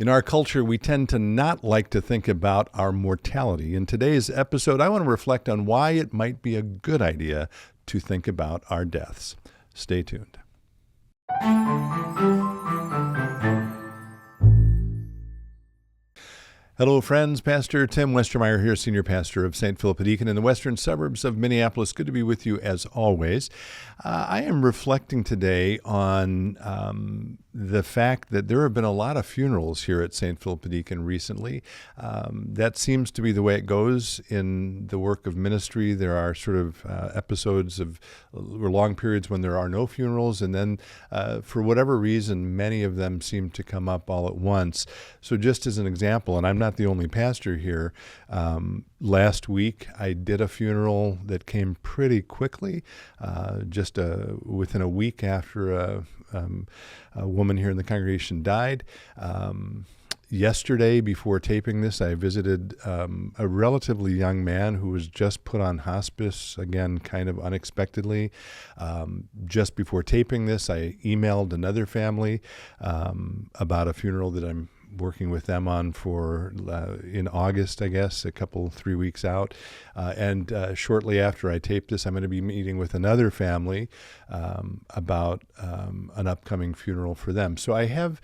In our culture, we tend to not like to think about our mortality. In today's episode, I want to reflect on why it might be a good idea to think about our deaths. Stay tuned. Hello, friends. Pastor Tim Westermeyer here, Senior Pastor of St. Philip Deacon in the western suburbs of Minneapolis. Good to be with you as always. I am reflecting today on the fact that there have been a lot of funerals here at St. Philip Deacon recently. That seems to be the way it goes in the work of ministry. There are sort of episodes of or long periods when there are no funerals, and then for whatever reason, many of them seem to come up all at once. So just as an example, and I'm not the only pastor here, last week I did a funeral that came pretty quickly, just within a week after a woman here in the congregation died. Yesterday, before taping this, I visited a relatively young man who was just put on hospice, again, kind of unexpectedly. Just before taping this, I emailed another family about a funeral that I'm working with them on for in August, I guess, 3 weeks out. And shortly after I tape this, I'm going to be meeting with another family about an upcoming funeral for them. So I have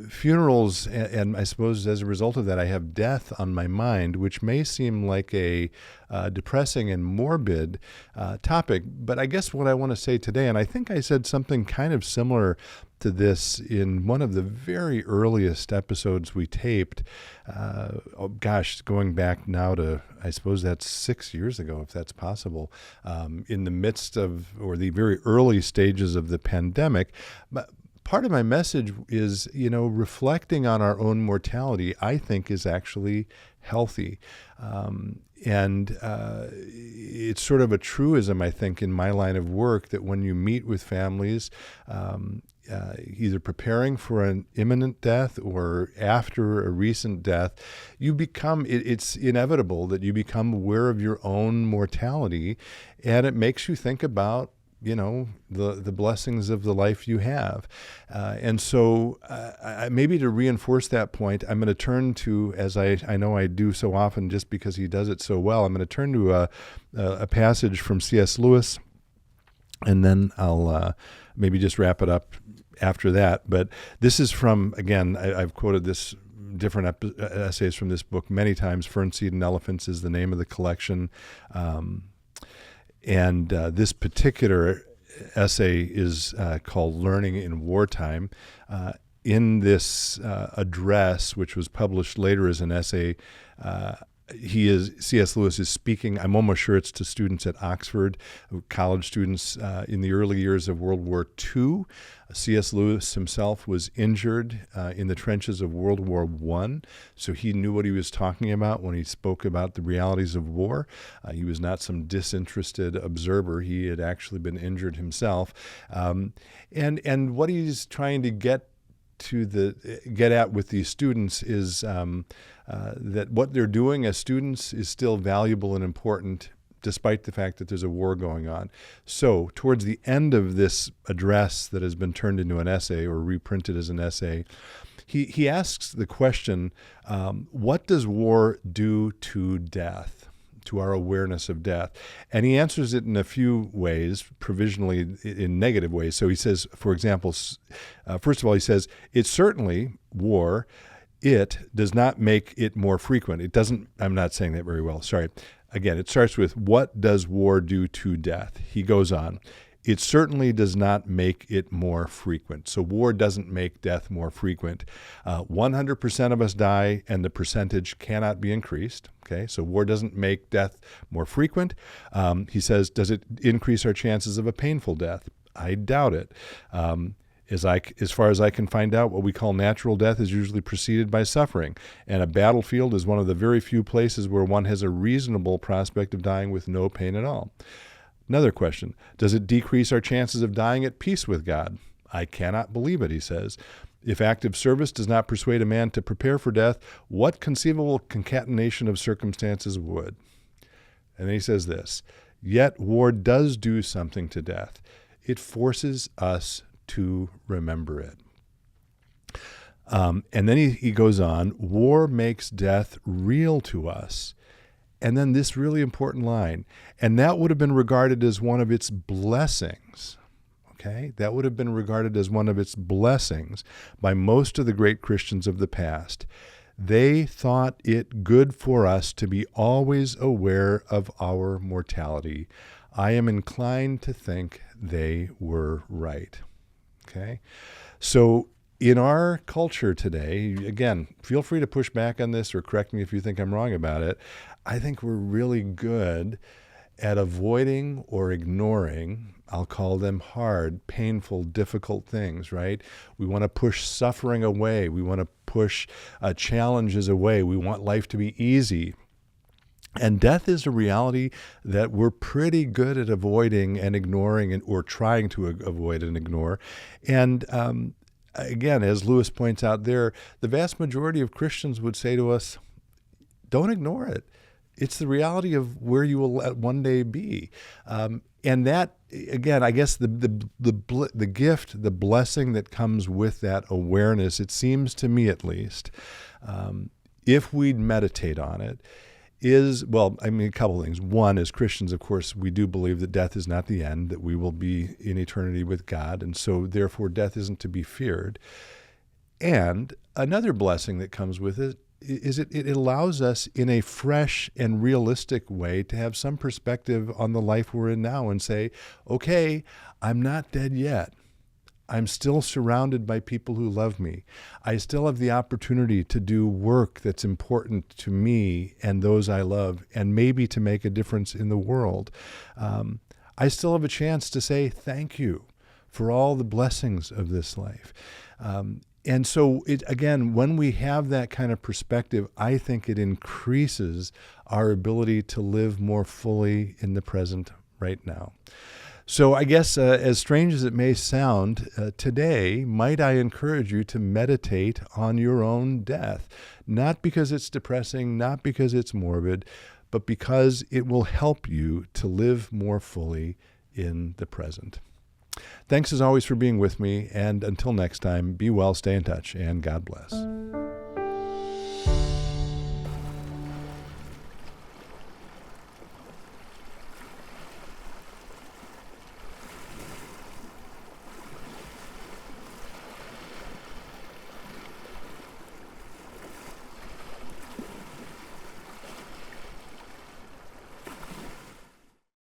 funerals, and I suppose as a result of that, I have death on my mind, which may seem like a depressing and morbid topic. But I guess what I want to say today, and I think I said something kind of similar to this in one of the very earliest episodes we taped, going back now to, I suppose that's 6 years ago, if that's possible, in the midst of, or the very early stages of the pandemic. But part of my message is, reflecting on our own mortality, I think, is actually healthy. And it's sort of a truism, I think, in my line of work that when you meet with families, either preparing for an imminent death or after a recent death, it's inevitable that you become aware of your own mortality, and it makes you think about the blessings of the life you have. And so maybe to reinforce that point, I'm going to turn to, as I know I do so often just because he does it so well, I'm going to turn to a passage from C.S. Lewis, and then I'll maybe just wrap it up after that. But this is from, again, I've quoted this different essays from this book many times. Fern Seed and Elephants is the name of the collection. And this particular essay is called Learning in Wartime. In this address, which was published later as an essay, C.S. Lewis is speaking, I'm almost sure it's to students at Oxford, college students in the early years of World War II. C.S. Lewis himself was injured in the trenches of World War I, so he knew what he was talking about when he spoke about the realities of war. He was not some disinterested observer. He had actually been injured himself. And what he's trying to get at with these students is that what they're doing as students is still valuable and important despite the fact that there's a war going on. So towards the end of this address that has been turned into an essay or reprinted as an essay, he asks the question, what does war do to death, to our awareness of death? And he answers it in a few ways, provisionally in negative ways. So he says, for example, first of all, he says, it certainly, war, it does not make it more frequent. It doesn't, I'm not saying that very well, sorry. Again, it starts with, what does war do to death? He goes on, it certainly does not make it more frequent. So war doesn't make death more frequent. 100% of us die, and the percentage cannot be increased. Okay, so war doesn't make death more frequent. He says, does it increase our chances of a painful death? I doubt it. As far as I can find out, what we call natural death is usually preceded by suffering, and a battlefield is one of the very few places where one has a reasonable prospect of dying with no pain at all. Another question, does it decrease our chances of dying at peace with God? I cannot believe it, he says. If active service does not persuade a man to prepare for death, what conceivable concatenation of circumstances would? And then he says this, yet war does do something to death. It forces us to remember it. And then he goes on, war makes death real to us. And then this really important line, and that would have been regarded as one of its blessings. Okay? That would have been regarded as one of its blessings by most of the great Christians of the past. They thought it good for us to be always aware of our mortality. I am inclined to think they were right. Okay? So in our culture today, again, feel free to push back on this or correct me if you think I'm wrong about it. I think we're really good at avoiding or ignoring, I'll call them hard, painful, difficult things, right? We want to push suffering away. We want to push challenges away. We want life to be easy. And death is a reality that we're pretty good at avoiding and ignoring or trying to avoid and ignore. And again, as Lewis points out there, the vast majority of Christians would say to us, don't ignore it. It's the reality of where you will one day be. And that, again, I guess the gift, the blessing that comes with that awareness, it seems to me at least, if we'd meditate on it, is, well, I mean, a couple of things. One, as Christians, of course, we do believe that death is not the end, that we will be in eternity with God, and so therefore death isn't to be feared. And another blessing that comes with it is it allows us in a fresh and realistic way to have some perspective on the life we're in now and say, okay, I'm not dead yet. I'm still surrounded by people who love me. I still have the opportunity to do work that's important to me and those I love, and maybe to make a difference in the world. I still have a chance to say thank you for all the blessings of this life. And so, again, when we have that kind of perspective, I think it increases our ability to live more fully in the present right now. So I guess, as strange as it may sound, today, might I encourage you to meditate on your own death, not because it's depressing, not because it's morbid, but because it will help you to live more fully in the present. Thanks as always for being with me, and until next time, be well, stay in touch, and God bless.